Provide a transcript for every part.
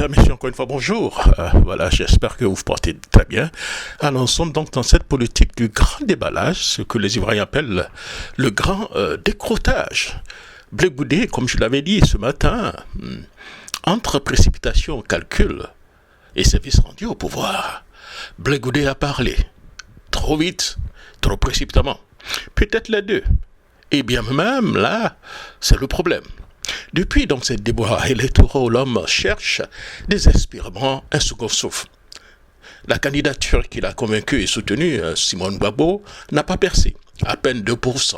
Mesdames, Messieurs, encore une fois, bonjour. Voilà, j'espère que vous vous portez très bien. Alors, nous sommes donc dans cette politique du grand déballage, ce que les Ivoiriens appellent le grand décrotage. Blé Goudé, comme je l'avais dit ce matin, entre précipitation, calcul et service rendu au pouvoir, Blé Goudé a parlé. Trop vite, trop précipitamment. Peut-être les deux. Et bien même, là, c'est le problème. Depuis donc ces débats électoraux, l'homme cherche désespérément un second souffle. La candidature qu'il a convaincue et soutenue, Simone Gbagbo, n'a pas percé, à peine 2%.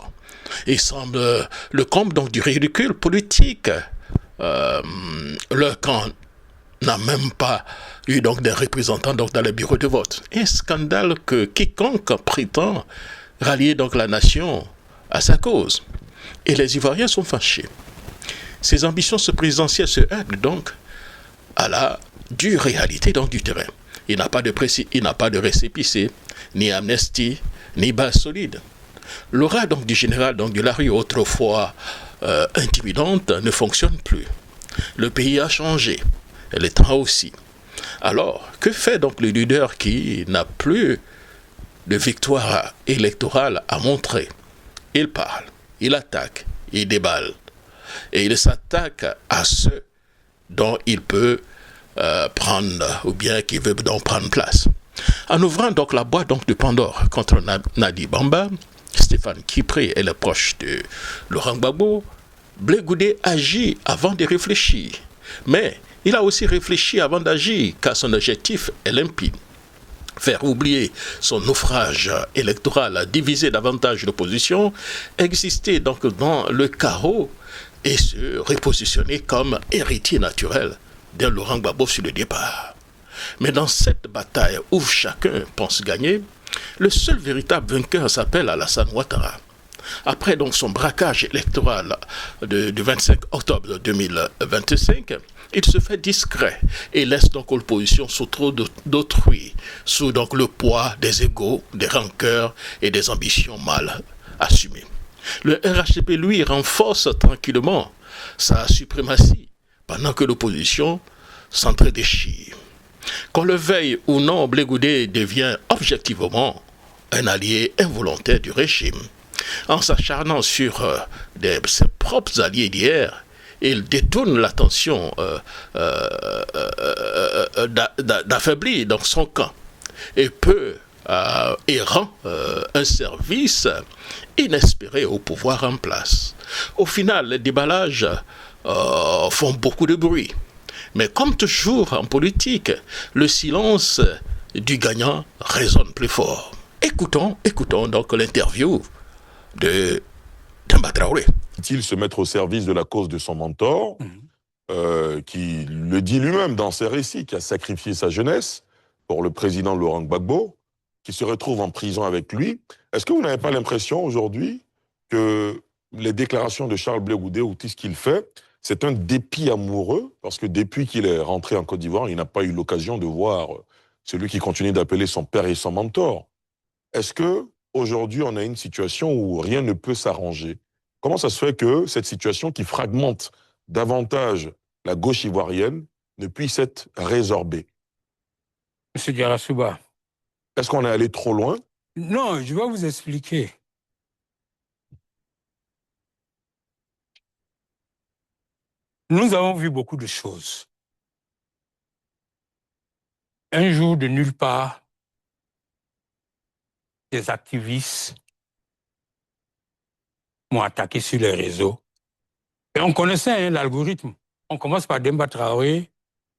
Il semble le comble donc du ridicule politique. Le camp n'a même pas eu donc des représentants donc dans les bureaux de vote. Un scandale que quiconque prétend rallier donc la nation à sa cause. Et les Ivoiriens sont fâchés. Ses ambitions présidentielles se heurtent donc à la dure réalité donc du terrain. Il n'a pas de récépissé, ni amnistie, ni base solide. L'aura donc du général donc de la rue, autrefois intimidante, ne fonctionne plus. Le pays a changé, et les temps aussi. Alors, que fait donc le leader qui n'a plus de victoire électorale à montrer? Il parle, il attaque, il déballe. Et il s'attaque à ceux dont il peut prendre, ou bien qui veut donc prendre place. En ouvrant donc la boîte donc de Pandore contre Nadi Bamba, Stéphane Kipré et les proches de Laurent Gbagbo, Blé Goudé agit avant de réfléchir. Mais il a aussi réfléchi avant d'agir, car son objectif est limpide. Faire oublier son naufrage électoral, diviser davantage l'opposition, exister donc dans le chaos et se repositionner comme héritier naturel d'un Laurent Gbagbo sur le départ. Mais dans cette bataille où chacun pense gagner, le seul véritable vainqueur s'appelle Alassane Ouattara. Après donc son braquage électoral du 25 octobre 2025, il se fait discret et laisse donc l'opposition sous trop d'autrui, sous donc le poids des égos, des rancœurs et des ambitions mal assumées. Le RHDP, lui, renforce tranquillement sa suprématie pendant que l'opposition s'entre-déchire. Qu'on le veuille ou non, Blé Goudé devient objectivement un allié involontaire du régime. En s'acharnant sur ses propres alliés d'hier, il détourne l'attention d'affaiblir donc son camp et rend un service inespéré au pouvoir en place. Au final, les déballages font beaucoup de bruit. Mais comme toujours en politique, le silence du gagnant résonne plus fort. Écoutons donc l'interview de Demba Traoré. Il se mettre au service de la cause de son mentor, qui le dit lui-même dans ses récits, qui a sacrifié sa jeunesse pour le président Laurent Gbagbo, qui se retrouve en prison avec lui. Est-ce que vous n'avez pas l'impression aujourd'hui que les déclarations de Charles Blé Goudé ou tout ce qu'il fait, c'est un dépit amoureux, parce que depuis qu'il est rentré en Côte d'Ivoire, il n'a pas eu l'occasion de voir celui qui continue d'appeler son père et son mentor. Est-ce que aujourd'hui on a une situation où rien ne peut s'arranger? Comment ça se fait que cette situation qui fragmente davantage la gauche ivoirienne ne puisse être résorbée? Monsieur Diarra-Souba. Est-ce qu'on est allé trop loin? Non, je vais vous expliquer. Nous avons vu beaucoup de choses. Un jour, de nulle part, des activistes m'ont attaqué sur les réseaux. Et on connaissait l'algorithme. On commence par Demba Traoré,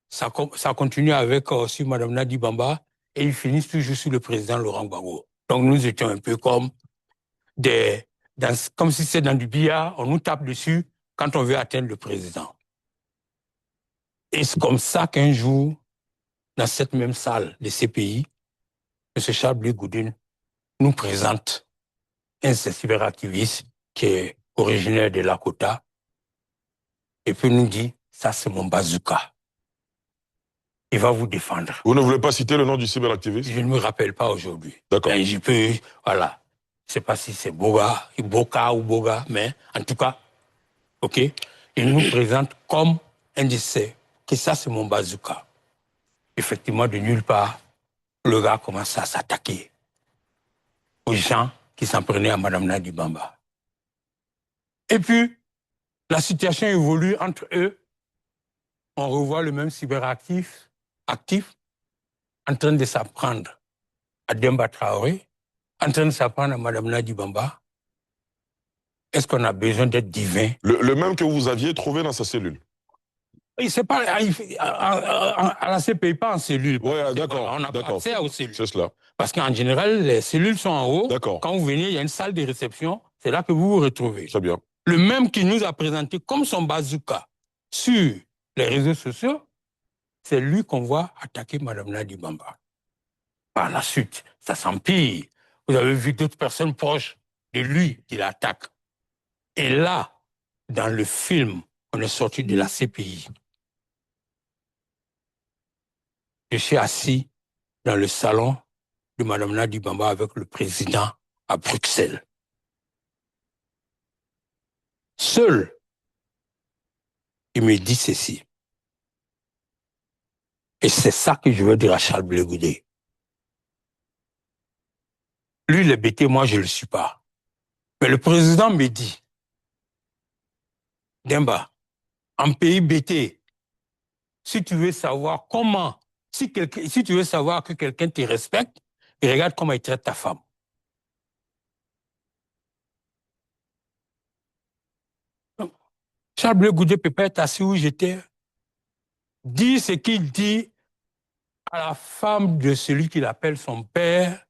ça continue avec aussi Mme Nadi Bamba, et ils finissent toujours sur le président Laurent Gbagbo. Donc nous étions un peu comme comme si c'était dans du billard, on nous tape dessus quand on veut atteindre le président. Et c'est comme ça qu'un jour, dans cette même salle de CPI, M. Charles Blé Goudé nous présente un cyberactiviste qui est originaire de Lakota et puis nous dit, ça c'est mon bazooka. Il va vous défendre. Vous ne voulez pas citer le nom du cyberactiviste? Je ne me rappelle pas aujourd'hui. D'accord. Je peux, voilà. Je ne sais pas si c'est Boga ou Boga, mais en tout cas, ok, il nous présente comme un de ses que ça, c'est mon bazooka. Effectivement, de nulle part, le gars commence à s'attaquer aux gens qui s'en prenaient à Madame Nadi Bamba. Et puis, la situation évolue entre eux. On revoit le même cyberactif en train de s'apprendre à Demba Traoré, en train de s'apprendre à Madame Nadi Bamba. Est-ce qu'on a besoin d'être divin? Le même que vous aviez trouvé dans sa cellule. C'est pas à la CPI, pas en cellule. Oui, d'accord. On n'a pas accès aux cellules. C'est cela. Parce qu'en général, les cellules sont en haut. D'accord. Quand vous venez, il y a une salle de réception. C'est là que vous vous retrouvez. Très bien. Le même qui nous a présenté comme son bazooka sur les réseaux sociaux, c'est lui qu'on voit attaquer Mme Nadi Bamba. Par la suite, ça s'empire. Vous avez vu d'autres personnes proches de lui qui l'attaquent. Et là, dans le film, on est sorti de la CPI. Je suis assis dans le salon de Mme Nadi Bamba avec le président à Bruxelles. Seul, il me dit ceci. Et c'est ça que je veux dire à Charles Blé Goudé. Lui, il est bêté, moi, je ne le suis pas. Mais le président me dit, Demba, en pays bêté, si tu veux savoir comment, si tu veux savoir que quelqu'un te respecte, regarde comment il traite ta femme. Charles Blé Goudé peut pas être assis où j'étais. Dit ce qu'il dit à la femme de celui qu'il appelle son père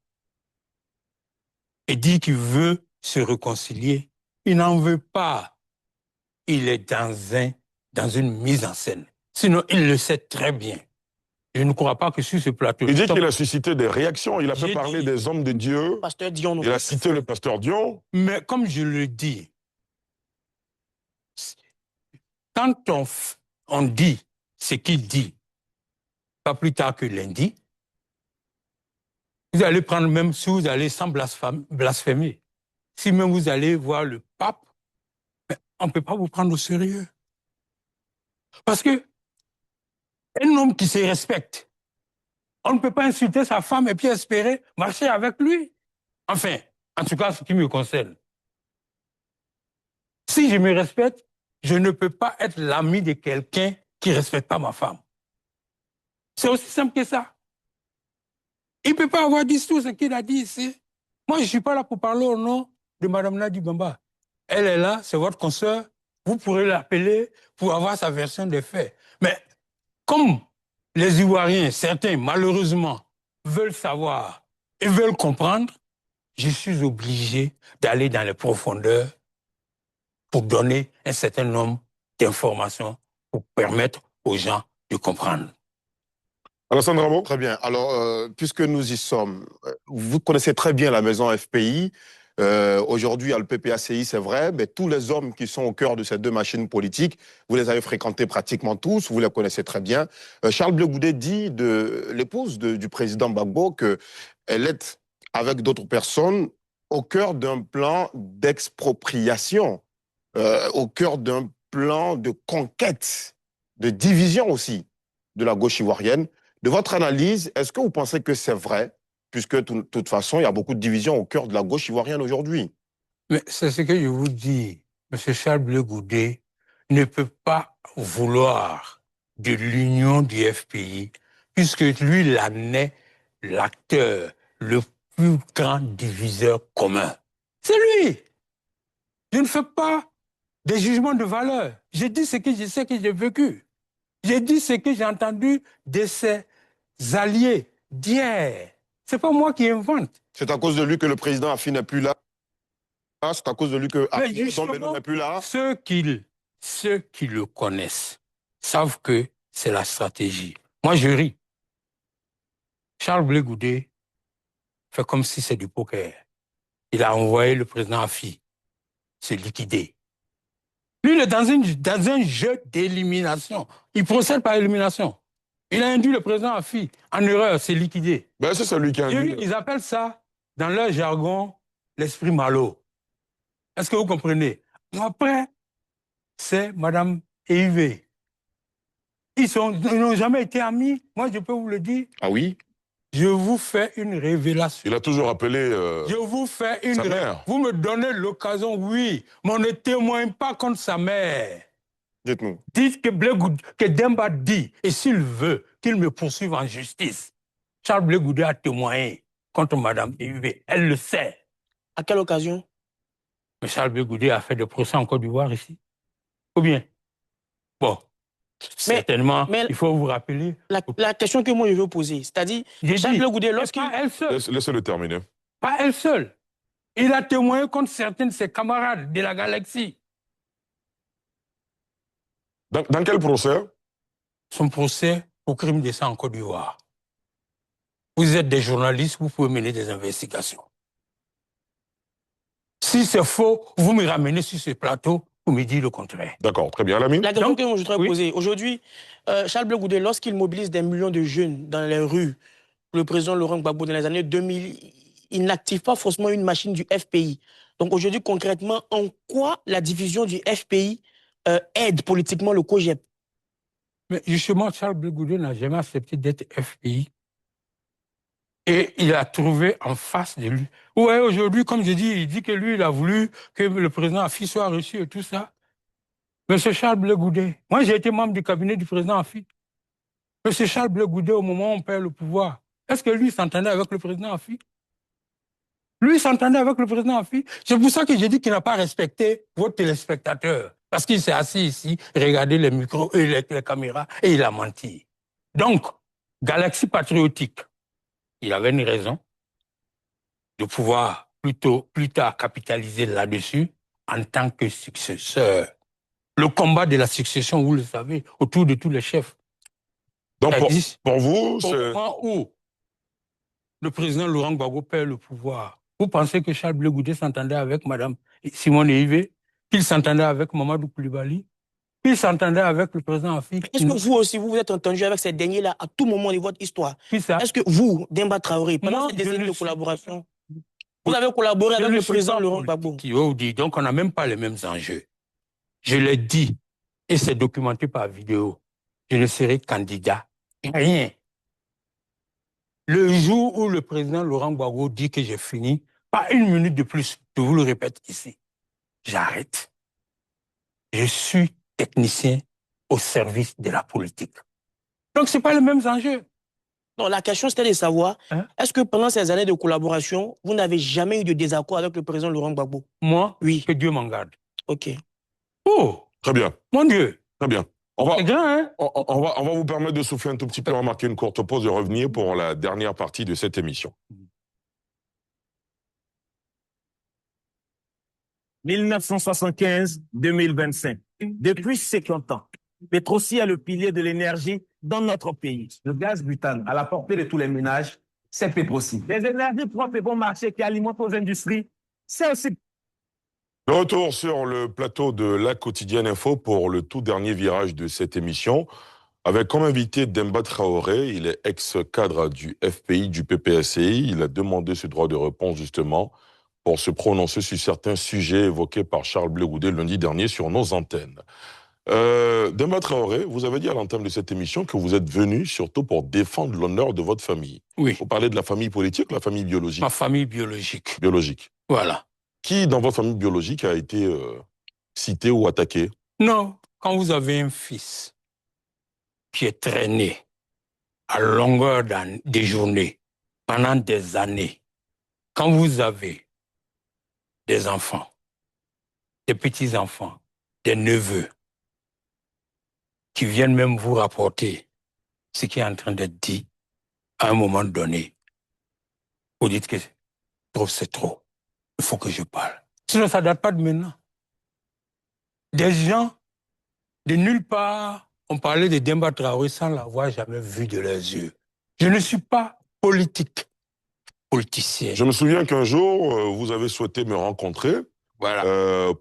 et dit qu'il veut se réconcilier. Il n'en veut pas. Il est dans une mise en scène. Sinon, il le sait très bien. Je ne crois pas que sur ce plateau... Il dit qu'il a suscité des réactions. Il a fait parler des hommes de Dieu. Pasteur Dion. Il a cité le pasteur Dion. Mais comme je le dis, quand on dit ce qu'il dit, pas plus tard que lundi, vous allez prendre, même si vous allez sans blasphémer, si même vous allez voir le pape, on ne peut pas vous prendre au sérieux. Parce que un homme qui se respecte, on ne peut pas insulter sa femme et puis espérer marcher avec lui. Enfin, en tout cas, ce qui me concerne. Si je me respecte, je ne peux pas être l'ami de quelqu'un qui ne respecte pas ma femme. C'est aussi simple que ça. Il ne peut pas avoir dit tout ce qu'il a dit ici. Moi, je ne suis pas là pour parler au nom de Mme Nadi Bamba. Elle est là, c'est votre consoeur. Vous pourrez l'appeler pour avoir sa version des faits. Mais comme les Ivoiriens, certains, malheureusement, veulent savoir et veulent comprendre, je suis obligé d'aller dans les profondeurs pour donner un certain nombre d'informations pour permettre aux gens de comprendre. Alassane Ramo. Très bien. Alors, puisque nous y sommes, vous connaissez très bien la maison FPI. Aujourd'hui, il y a le PPACI, c'est vrai, mais tous les hommes qui sont au cœur de ces deux machines politiques, vous les avez fréquentés pratiquement tous, vous les connaissez très bien. Charles Blé Goudé dit de l'épouse du président Gbagbo qu'elle est, avec d'autres personnes, au cœur d'un plan d'expropriation, au cœur d'un plan de conquête, de division aussi de la gauche ivoirienne. De votre analyse, est-ce que vous pensez que c'est vrai, puisque de toute façon, il y a beaucoup de divisions au cœur de la gauche ivoirienne aujourd'hui? Mais c'est ce que je vous dis. M. Charles Blé Goudé ne peut pas vouloir de l'union du FPI, puisque lui, il en est l'acteur, le plus grand diviseur commun. C'est lui. Je ne fais pas des jugements de valeur. Je dis ce que je sais que j'ai vécu. J'ai dit ce que j'ai entendu de ses alliés d'hier. C'est pas moi qui invente. C'est à cause de lui que le président Afi n'est plus là. C'est à cause de lui que Afi n'est plus là. Ceux qui le connaissent savent que c'est la stratégie. Moi, je ris. Charles Blé Goudé fait comme si c'est du poker. Il a envoyé le président Afi se liquider. Lui, il est dans un jeu d'élimination. Il procède par élimination. Il a induit le président Afi en erreur, c'est liquidé. Ben, c'est celui qui a induit. Ils appellent ça, dans leur jargon, l'esprit malo. Est-ce que vous comprenez? Après, c'est Mme Eivé. Ils n'ont jamais été amis. Moi, je peux vous le dire. Ah oui? Je vous fais une révélation. Il a toujours appelé Je vous fais une sa mère. Vous me donnez l'occasion, oui, mais on ne témoigne pas contre sa mère. Dites-nous. Dites que Demba dit, et s'il veut, qu'il me poursuive en justice. Charles Blé Goudé a témoigné contre Madame Éhuvé. Elle le sait. À quelle occasion? Mais Charles Blé Goudé a fait des procès en Côte d'Ivoire ici. Ou bien? Bon. Certainement, il faut vous rappeler. La question que moi je veux poser, c'est-à-dire, Charles Blé Goudé, lorsqu'il... Pas elle seule. Laissez-le terminer. Pas elle seule. Il a témoigné contre certains de ses camarades de la galaxie. Dans quel procès? Son procès au crime de sang en Côte d'Ivoire. Vous êtes des journalistes, vous pouvez mener des investigations. Si c'est faux, vous me ramenez sur ce plateau pour me dire le contraire. D'accord, très bien. Lamine? La question que moi je voudrais oui. poser, aujourd'hui, Charles Blé Goudé, lorsqu'il mobilise des millions de jeunes dans les rues, le président Laurent Gbagbo dans les années 2000, il n'active pas forcément une machine du FPI. Donc aujourd'hui, concrètement, en quoi la division du FPI aide politiquement le COJEP? Mais justement, Charles Blé Goudé n'a jamais accepté d'être FPI. Et il a trouvé en face de lui. Ouais, aujourd'hui, comme je dis, il dit que lui, il a voulu que le président Afi soit reçu et tout ça. Monsieur Charles Blé Goudé, moi j'ai été membre du cabinet du président Afi. Monsieur Charles Blé Goudé, au moment où on perd le pouvoir, est-ce que lui s'entendait avec le président Afi? Lui s'entendait avec le président Afi. C'est pour ça que j'ai dit qu'il n'a pas respecté vos téléspectateurs. Parce qu'il s'est assis ici, regardé les micros et les caméras, et il a menti. Donc, Galaxie Patriotique, il avait une raison de pouvoir plus tard capitaliser là-dessus en tant que successeur. Le combat de la succession, vous le savez, autour de tous les chefs. Donc, pour vous, au moment où le président Laurent Gbagbo perd le pouvoir, vous pensez que Charles Blé Goudé s'entendait avec Mme Simone Éhuvé, qu'il s'entendait avec Mamadou Koulibaly, qu'il s'entendait avec le président Afi? Est-ce que vous aussi, vous vous êtes entendu avec ces derniers-là à tout moment de votre histoire? Qui ça? Est-ce que vous, Demba Traoré, pendant ces décennies de collaboration, vous avez collaboré avec le président Laurent Gbagbo? Donc on n'a même pas les mêmes enjeux. Je l'ai dit, et c'est documenté par vidéo, je ne serai candidat. Rien. Le jour où le président Laurent Gbagbo dit que j'ai fini, pas une minute de plus, je vous le répète ici, j'arrête. Je suis technicien au service de la politique. Donc ce n'est pas les mêmes enjeux. Non, la question c'était de savoir, est-ce que pendant ces années de collaboration, vous n'avez jamais eu de désaccord avec le président Laurent Gbagbo? Moi, oui. Que Dieu m'en garde. Ok. Oh! Très bien. Mon Dieu! Très bien. On va vous permettre de souffler un tout petit peu, on va marquer une courte pause et revenir pour la dernière partie de cette émission. 1975-2025. Depuis 50 ans, Petroci est le pilier de l'énergie dans notre pays. Le gaz butane à la portée de tous les ménages, c'est Petroci. Les énergies propres et bon marché qui alimentent nos industries, c'est aussi... De retour sur le plateau de La Quotidienne Info pour le tout dernier virage de cette émission, avec comme invité Demba Traoré. Il est ex-cadre du FPI, du PPSCI. Il a demandé ce droit de réponse justement pour se prononcer sur certains sujets évoqués par Charles Blé Goudé lundi dernier sur nos antennes. Demba Traoré, vous avez dit à l'entame de cette émission que vous êtes venu surtout pour défendre l'honneur de votre famille. Oui. Vous parlez de la famille politique ou la famille biologique? Ma famille biologique. Biologique. Voilà. Qui, dans votre famille biologique, a été cité ou attaqué? Non. Quand vous avez un fils qui est traîné à longueur des journées, pendant des années, quand vous avez des enfants, des petits-enfants, des neveux, qui viennent même vous rapporter ce qui est en train d'être dit à un moment donné, vous dites que trop c'est trop. Il faut que je parle. Sinon, ça ne date pas de maintenant. Des gens, de nulle part, ont parlé de Demba Traoré sans l'avoir jamais vu de leurs yeux. Je ne suis pas politicien. Je me souviens qu'un jour, vous avez souhaité me rencontrer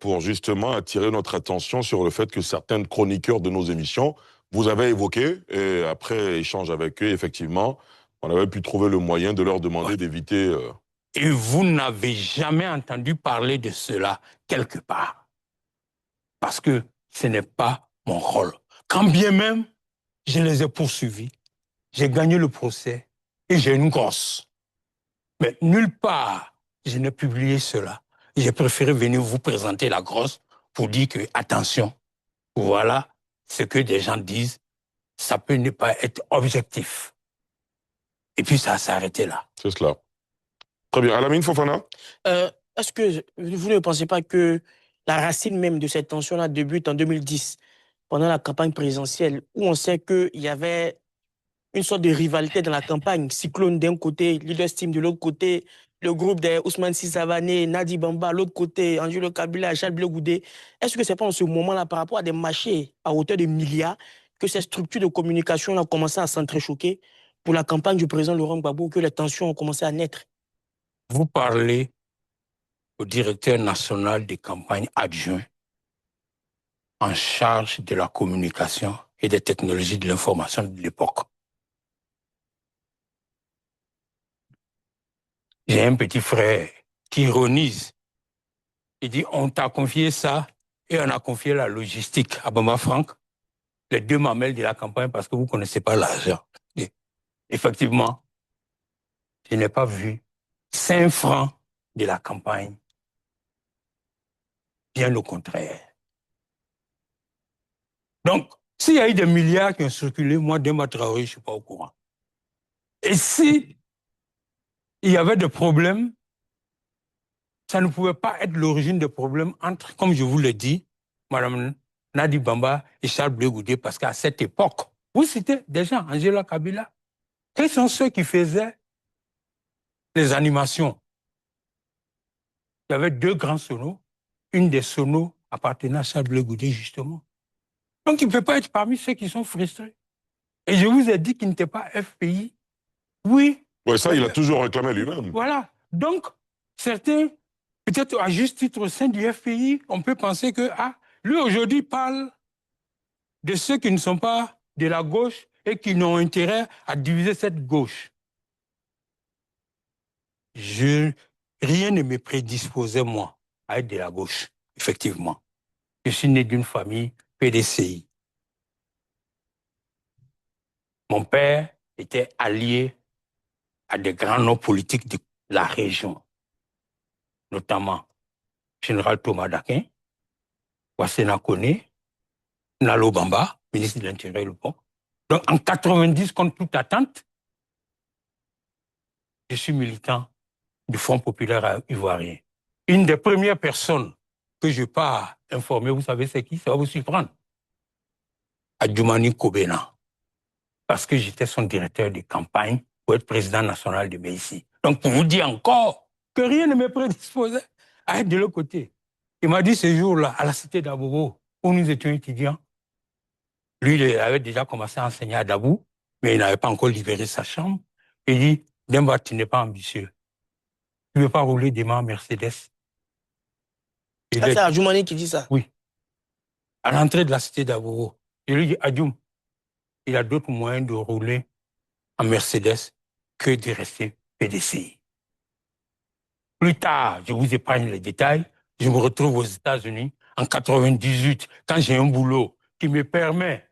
pour justement attirer notre attention sur le fait que certains chroniqueurs de nos émissions vous avaient évoqué, et après échange avec eux, effectivement, on avait pu trouver le moyen de leur demander d'éviter... Et vous n'avez jamais entendu parler de cela quelque part. Parce que ce n'est pas mon rôle. Quand bien même, je les ai poursuivis, j'ai gagné le procès et j'ai une grosse. Mais nulle part, je n'ai publié cela. J'ai préféré venir vous présenter la grosse pour dire que, attention, voilà ce que des gens disent, ça peut ne pas être objectif. Et puis ça s'est arrêté là. C'est cela. Très bien. Alamine Fofana? Est-ce que vous ne pensez pas que la racine même de cette tension-là débute en 2010, pendant la campagne présidentielle, où on sait qu'il y avait une sorte de rivalité dans la campagne, Cyclone d'un côté, Leader Steam de l'autre côté, le groupe des Ousmane Sissavané, Nadi Bamba, l'autre côté, Angelo Kabila, Charles Blé Goudé. Est-ce que c'est pas en ce moment-là, par rapport à des marchés à hauteur de milliards, que ces structures de communication ont commencé à s'entrechoquer pour la campagne du président Laurent Gbagbo, que les tensions ont commencé à naître? Vous parlez au directeur national des campagnes adjoint en charge de la communication et des technologies de l'information de l'époque. J'ai un petit frère qui ironise. Il dit, on t'a confié ça et on a confié la logistique à Bamba Frank, les deux mamelles de la campagne, parce que vous ne connaissez pas l'argent. Effectivement, je n'ai pas vu 5 francs de la campagne. Bien au contraire. Donc, s'il y a eu des milliards qui ont circulé, moi, Demba Traoré, je ne suis pas au courant. Et si il y avait des problèmes, ça ne pouvait pas être l'origine des problèmes entre, comme je vous l'ai dit, Mme Nadi Bamba et Charles Blé Goudé, parce qu'à cette époque, vous citez des gens, Angela Kabila, quels sont ceux qui faisaient les animations? Il y avait 2 grands sonos, une des sonos appartenant à Charles Blé Goudé, justement. Donc, il ne peut pas être parmi ceux qui sont frustrés. Et je vous ai dit qu'il n'était pas FPI. Oui. Oui, ça, il a toujours réclamé lui-même. Voilà. Donc, certains, peut-être à juste titre au sein du FPI, on peut penser que, lui aujourd'hui parle de ceux qui ne sont pas de la gauche et qui n'ont intérêt à diviser cette gauche. Rien ne me prédisposait, moi, à être de la gauche, effectivement. Je suis né d'une famille PDCI. Mon père était allié à des grands noms politiques de la région, notamment Général Thomas Dakin, Wassena Kone, Nalo Bamba, ministre de l'Intérieur et le Pont. Donc en 90, contre toute attente, je suis militant du Front populaire ivoirien. Une des premières personnes que je pars informer, vous savez c'est qui? Ça va vous surprendre. Adjoumani Kobena. Parce que j'étais son directeur de campagne pour être président national de Méissi. Donc pour vous dire encore que rien ne me prédisposait à être de l'autre côté. Il m'a dit ce jour-là, à la cité d'Abobo, où nous étions étudiants, lui, il avait déjà commencé à enseigner à Dabou, mais il n'avait pas encore libéré sa chambre. Il dit, Demba, tu n'es pas ambitieux. Tu ne veux pas rouler des mains en Mercedes. C'est Adjoumani qui dit ça? Oui. À l'entrée de la cité d'Abobo, je lui dis, Adjoum, il a d'autres moyens de rouler en Mercedes que de rester PDCI. Plus tard, je vous épargne les détails, je me retrouve aux États-Unis en 98, quand j'ai un boulot qui me permet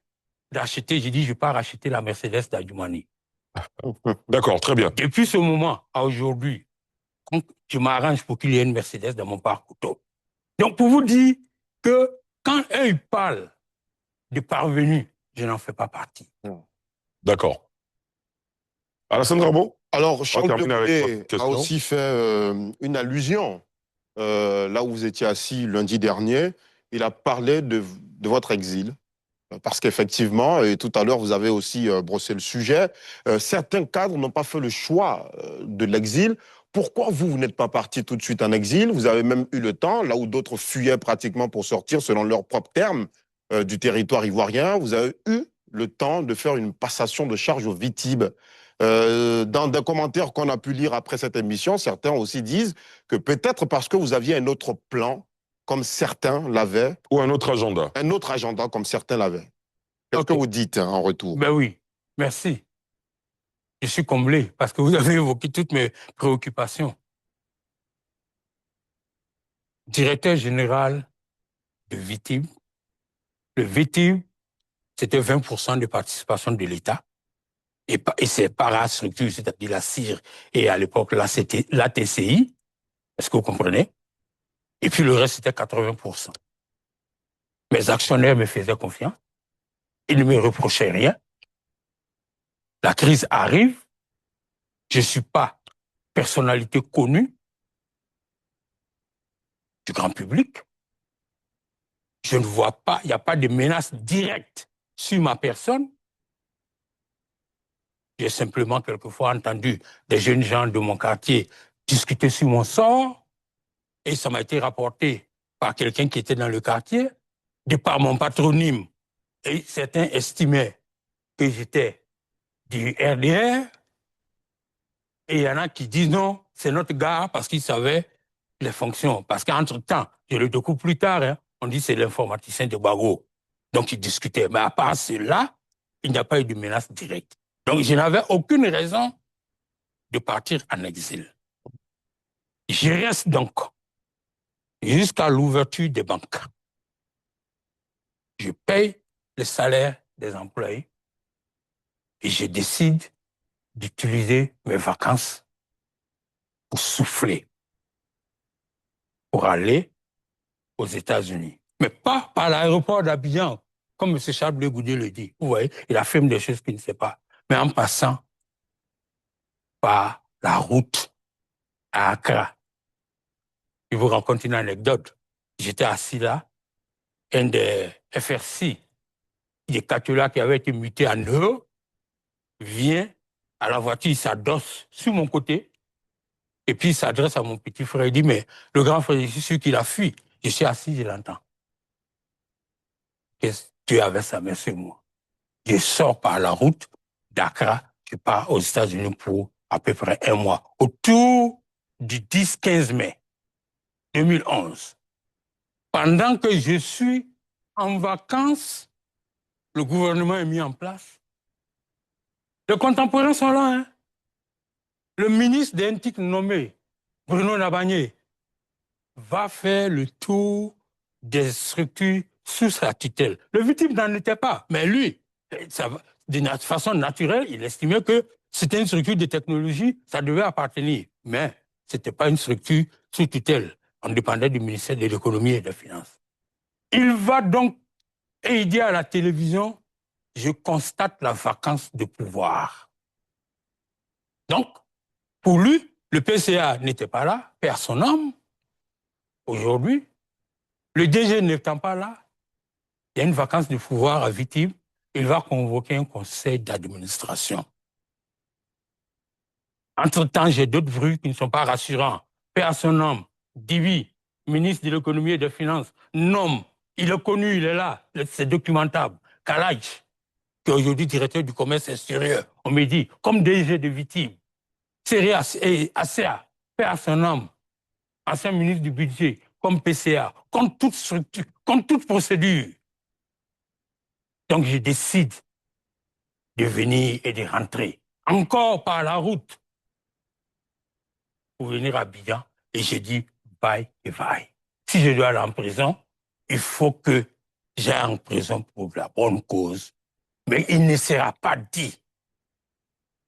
d'acheter, j'ai dit, je pars acheter la Mercedes d'Adjoumani. D'accord, très bien. Depuis ce moment à aujourd'hui, je m'arrange pour qu'il y ait une Mercedes dans mon parcours. Donc, pour vous dire que quand eux, ils parlent de parvenus, je n'en fais pas partie. D'accord. Alassane Rabo? Alors, Charles Blé a aussi fait une allusion là où vous étiez assis lundi dernier. Il a parlé de votre exil. Parce qu'effectivement, et tout à l'heure, vous avez aussi brossé le sujet, certains cadres n'ont pas fait le choix de l'exil. Pourquoi vous n'êtes pas parti tout de suite en exil? Vous avez même eu le temps, là où d'autres fuyaient pratiquement pour sortir, selon leurs propres termes, du territoire ivoirien. Vous avez eu le temps de faire une passation de charge au VITIB. Dans des commentaires qu'on a pu lire après cette émission, certains aussi disent que peut-être parce que vous aviez un autre plan, comme certains l'avaient. Ou un autre agenda. Un autre agenda, comme certains l'avaient. Qu'est-ce que vous dites en retour? Ben oui, merci. Je suis comblé parce que vous avez évoqué toutes mes préoccupations. Directeur général de VITIB. Le VITIB c'était 20% de participation de l'État. Et ses parastructures, c'est-à-dire la CIR et à l'époque la TCI, est-ce que vous comprenez? Et puis le reste, c'était 80%. Mes actionnaires me faisaient confiance. Ils ne me reprochaient rien. La crise arrive. Je ne suis pas personnalité connue du grand public. Je ne vois pas, il n'y a pas de menace directe sur ma personne. J'ai simplement quelquefois entendu des jeunes gens de mon quartier discuter sur mon sort et ça m'a été rapporté par quelqu'un qui était dans le quartier, de par mon patronyme. Et certains estimaient que j'étais du RDR et il y en a qui disent non, c'est notre gars parce qu'ils savaient les fonctions. Parce qu'entre-temps, je le découvre plus tard, hein, on dit c'est l'informaticien de Gbagbo. Donc ils discutaient. Mais à part cela, il n'y a pas eu de menace directe. Donc je n'avais aucune raison de partir en exil. Je reste donc jusqu'à l'ouverture des banques. Je paye le salaire des employés et je décide d'utiliser mes vacances pour souffler, pour aller aux États-Unis. Mais pas par l'aéroport d'Abidjan, comme M. Charles Blé Goudé le dit. Vous voyez, il affirme des choses qu'il ne sait pas. Mais en passant par la route à Accra. Je vous raconte une anecdote. J'étais assis là, un des FRC, des Catolas qui avait été muté en euros, vient à la voiture, il s'adosse sur mon côté, et puis il s'adresse à mon petit frère, il dit, mais le grand frère, je suis sûr qu'il a fui. Je suis assis, je l'entends. Dieu avait sa main sur moi. Je sors par la route d'Accra, je pars aux États-Unis pour à peu près un mois. Autour du 10-15 mai 2011. Pendant que je suis en vacances, le gouvernement est mis en place. Les contemporains sont là. Hein? Le ministre des NTIC nommé, Bruno Nabagné, va faire le tour des structures sous sa tutelle. Le victime n'en était pas, mais lui, de façon naturelle, il estimait que c'était une structure de technologie, ça devait appartenir. Mais ce n'était pas une structure sous tutelle. On dépendait du ministère de l'économie et des finances. Il va donc, et il dit à la télévision, je constate la vacance de pouvoir. Donc, pour lui, le PCA n'était pas là, perd son âme. Aujourd'hui, le DG n'étant pas là, il y a une vacance de pouvoir à Vitib, il va convoquer un conseil d'administration. Entre-temps, j'ai d'autres bruits qui ne sont pas rassurants. Perd son âme, Divi, ministre de l'économie et des finances, nomme, il est connu, il est là, c'est documentable, Kalaj, qui est aujourd'hui directeur du commerce extérieur, on me dit, comme DG de Vitib, Serias et ACA, perd son âme, ancien ministre du budget, comme PCA, comme toute structure, comme toute procédure. Donc je décide de venir et de rentrer, encore par la route, pour venir à Abidjan, et je dis bye et bye. Si je dois aller en prison, il faut que j'aille en prison pour la bonne cause. Mais il ne sera pas dit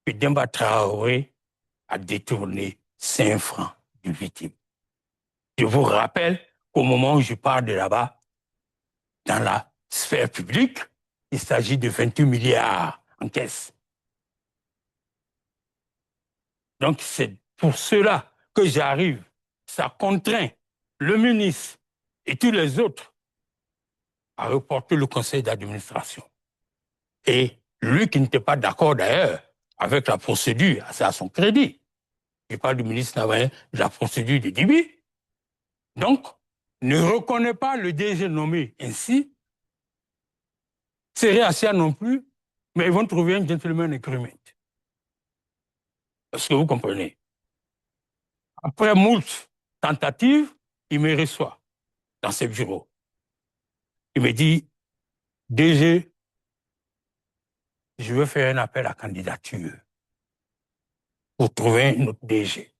que Demba Traoré a détourné 5 francs du victime. Je vous rappelle qu'au moment où je pars de là-bas, dans la sphère publique, il s'agit de 28 milliards en caisse. Donc c'est pour cela que j'arrive. Ça contraint le ministre et tous les autres à reporter le conseil d'administration. Et lui qui n'était pas d'accord d'ailleurs avec la procédure, c'est à son crédit. Je parle du ministre Navarin, de la procédure de Dibi. Donc, ne reconnaît pas le DG nommé ainsi, Serré Assia non plus, mais ils vont trouver un gentleman agreement. Est-ce que vous comprenez? Après moult tentatives, il me reçoit dans ses bureaux. Il me dit, DG, je veux faire un appel à candidature pour trouver un autre DG.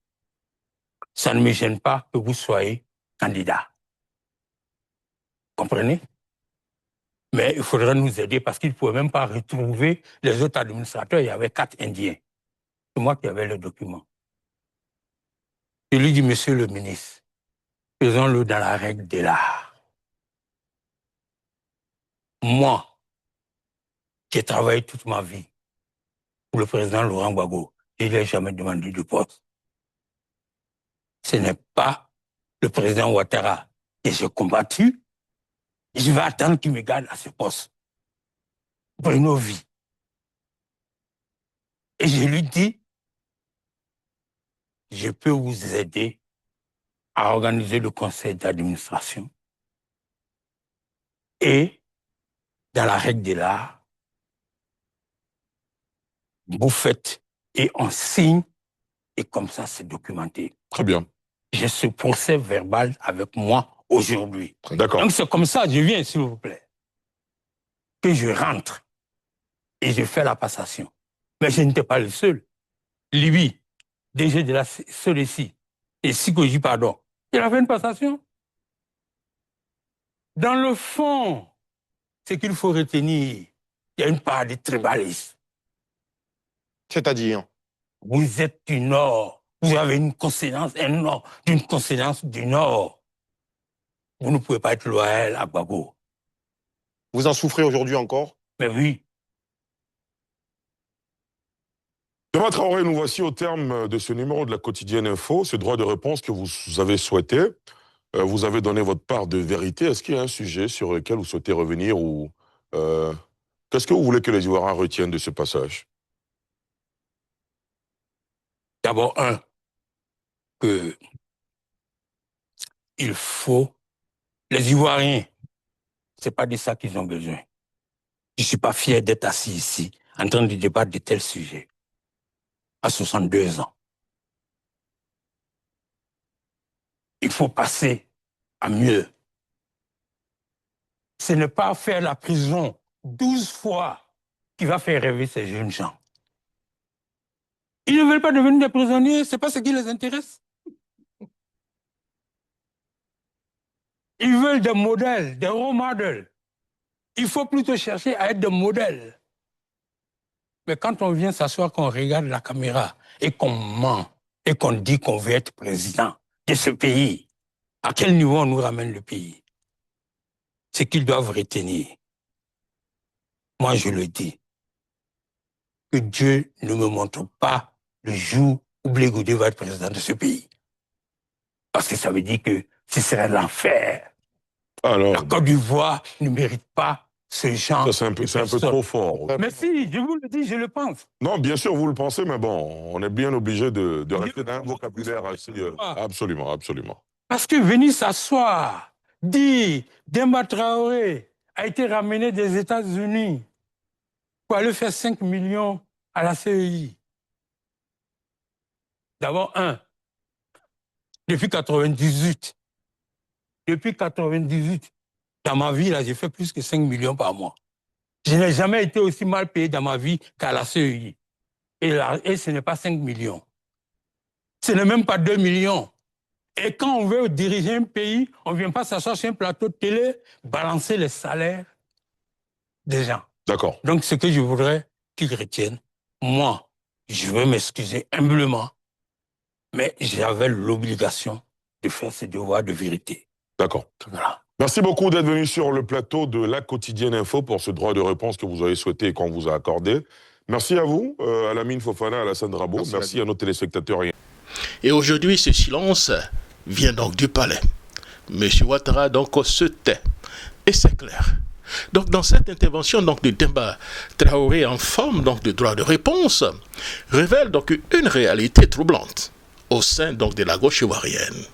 Ça ne me gêne pas que vous soyez candidat. Comprenez? Mais il faudrait nous aider parce qu'ils ne pouvaient même pas retrouver les autres administrateurs. Il y avait 4 Indiens. C'est moi qui avais le document. Je lui dis, monsieur le ministre, faisons-le dans la règle de l'art. Moi, qui ai travaillé toute ma vie pour le président Laurent Gbagbo, je ne lui ai jamais demandé de poste. Ce n'est pas le président Ouattara que j'ai combattu. Je vais attendre qu'il me garde à ce poste pour nos vies. Et je lui dis, je peux vous aider à organiser le conseil d'administration. Et, dans la règle de l'art, vous faites et on signe, et comme ça, c'est documenté. Très bien. J'ai ce procès verbal avec moi aujourd'hui. D'accord. Donc c'est comme ça, je viens, s'il vous plaît, que je rentre et je fais la passation. Mais je n'étais pas le seul. Lui, DG de la SODECI, et Sikoji, pardon, il a fait une passation. Dans le fond, ce qu'il faut retenir, il y a une part de tribalisme. C'est-à-dire? Vous êtes du Nord, vous avez une consonance, un Nord, d'une consonance du Nord. Vous ne pouvez pas être loyal à Gbagbo. Vous en souffrez aujourd'hui encore? Mais oui. Demba Traoré, nous voici au terme de ce numéro de la Quotidienne Info, ce droit de réponse que vous avez souhaité. Vous avez donné votre part de vérité. Est-ce qu'il y a un sujet sur lequel vous souhaitez revenir ou qu'est-ce que vous voulez que les Ivoiriens retiennent de ce passage? D'abord, que il faut, les Ivoiriens, c'est pas de ça qu'ils ont besoin. Je suis pas fier d'être assis ici, en train de débattre de tels sujets, à 62 ans. Il faut passer à mieux. Ce n'est pas faire la prison 12 fois qui va faire rêver ces jeunes gens. Ils ne veulent pas devenir des prisonniers, c'est pas ce qui les intéresse. Ils veulent des modèles, des role models. Il faut plutôt chercher à être des modèles. Mais quand on vient s'asseoir, qu'on regarde la caméra et qu'on ment et qu'on dit qu'on veut être président de ce pays, à quel niveau on nous ramène le pays? C'est qu'ils doivent retenir. Moi, je le dis. Que Dieu ne me montre pas le jour où Blé Goudé va être président de ce pays. Parce que ça veut dire que ce serait l'enfer. Alors, La Côte d'Ivoire ne mérite pas ce genre. c'est un peu trop fort. Mais si, je vous le dis, je le pense. Non, bien sûr, vous le pensez, mais bon, on est bien obligé de rester dans un vocabulaire assez... absolument, absolument. Parce que venir s'asseoir, dire Demba Traoré a été ramené des États-Unis pour aller faire 5 millions à la CEI. D'abord, depuis 98, dans ma vie, là, j'ai fait plus que 5 millions par mois. Je n'ai jamais été aussi mal payé dans ma vie qu'à la CEI. Et ce n'est pas 5 millions. Ce n'est même pas 2 millions. Et quand on veut diriger un pays, on ne vient pas s'asseoir sur un plateau de télé, balancer les salaires des gens. D'accord. Donc, ce que je voudrais qu'ils retiennent, moi, je veux m'excuser humblement, mais j'avais l'obligation de faire ce devoir de vérité. D'accord. Voilà. Merci beaucoup d'être venu sur le plateau de la Quotidienne Info pour ce droit de réponse que vous avez souhaité et qu'on vous a accordé. Merci à vous, à Lamine Fofana, à Alassane Drabo. Merci à nos téléspectateurs. Et aujourd'hui, ce silence vient donc du palais. M. Ouattara donc se tait. Et c'est clair. Donc dans cette intervention donc, de Demba Traoré en forme donc, de droit de réponse, révèle donc une réalité troublante au sein donc, de la gauche ivoirienne.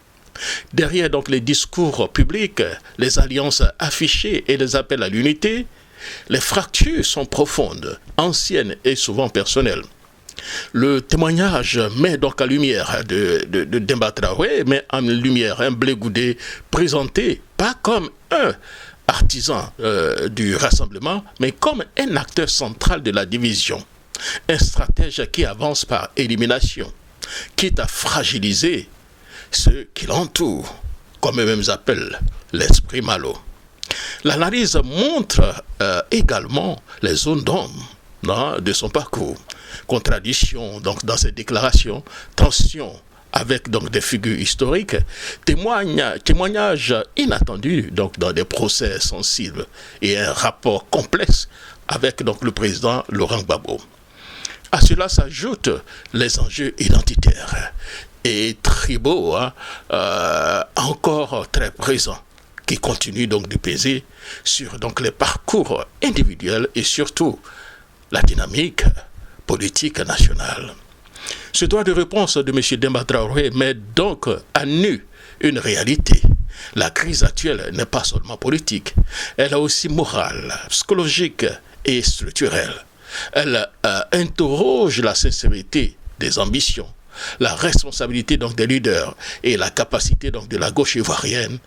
Derrière donc, les discours publics, les alliances affichées et les appels à l'unité, les fractures sont profondes, anciennes et souvent personnelles. Le témoignage met donc en lumière de Demba Traoré, met en lumière un Blé Goudé présenté pas comme un artisan du rassemblement, mais comme un acteur central de la division. Un stratège qui avance par élimination, quitte à fragiliser ceux qui l'entourent, comme eux-mêmes appellent l'esprit malo. L'analyse montre également les zones d'ombre de son parcours. Contradictions donc dans ses déclarations, tensions avec donc des figures historiques, témoignages inattendus donc dans des procès sensibles et un rapport complexe avec donc le président Laurent Gbagbo. À cela s'ajoutent les enjeux identitaires et tribaux encore très présents qui continuent donc de peser sur donc les parcours individuels et surtout la dynamique politique nationale. Ce droit de réponse de M. Demba Traoré met donc à nu une réalité. La crise actuelle n'est pas seulement politique, elle est aussi morale, psychologique et structurelle. Elle interroge la sincérité des ambitions, la responsabilité donc des leaders et la capacité donc de la gauche ivoirienne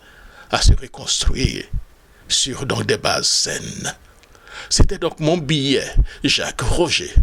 à se reconstruire sur donc des bases saines. C'était donc mon billet, Jacques Roger.